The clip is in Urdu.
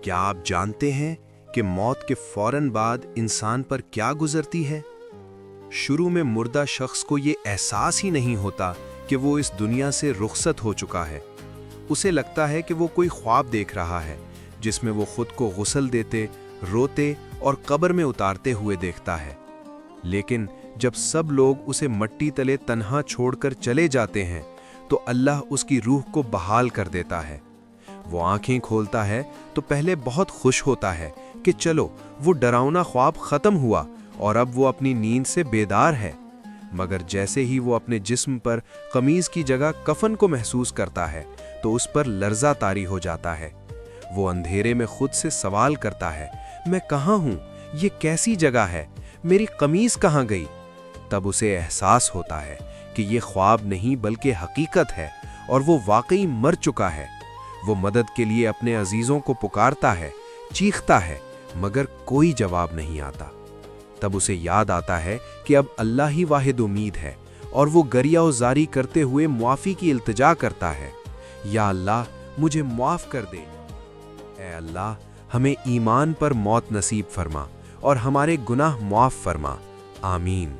کیا آپ جانتے ہیں کہ موت کے فوراً بعد انسان پر کیا گزرتی ہے؟ شروع میں مردہ شخص کو یہ احساس ہی نہیں ہوتا کہ وہ اس دنیا سے رخصت ہو چکا ہے۔ اسے لگتا ہے کہ وہ کوئی خواب دیکھ رہا ہے جس میں وہ خود کو غسل دیتے، روتے اور قبر میں اتارتے ہوئے دیکھتا ہے۔ لیکن جب سب لوگ اسے مٹی تلے تنہا چھوڑ کر چلے جاتے ہیں تو اللہ اس کی روح کو بحال کر دیتا ہے۔ وہ آنکھیں کھولتا ہے تو پہلے بہت خوش ہوتا ہے کہ چلو وہ ڈراؤنا خواب ختم ہوا اور اب وہ اپنی نیند سے بیدار ہے، مگر جیسے ہی وہ اپنے جسم پر قمیض کی جگہ کفن کو محسوس کرتا ہے تو اس پر لرزہ طاری ہو جاتا ہے۔ وہ اندھیرے میں خود سے سوال کرتا ہے، میں کہاں ہوں؟ یہ کیسی جگہ ہے؟ میری قمیض کہاں گئی؟ تب اسے احساس ہوتا ہے کہ یہ خواب نہیں بلکہ حقیقت ہے اور وہ واقعی مر چکا ہے۔ وہ مدد کے لیے اپنے عزیزوں کو پکارتا ہے، چیختا ہے، مگر کوئی جواب نہیں آتا۔ تب اسے یاد آتا ہے کہ اب اللہ ہی واحد امید ہے اور وہ گریہ و زاری کرتے ہوئے معافی کی التجا کرتا ہے، یا اللہ مجھے معاف کر دے۔ اے اللہ، ہمیں ایمان پر موت نصیب فرما اور ہمارے گناہ معاف فرما، آمین۔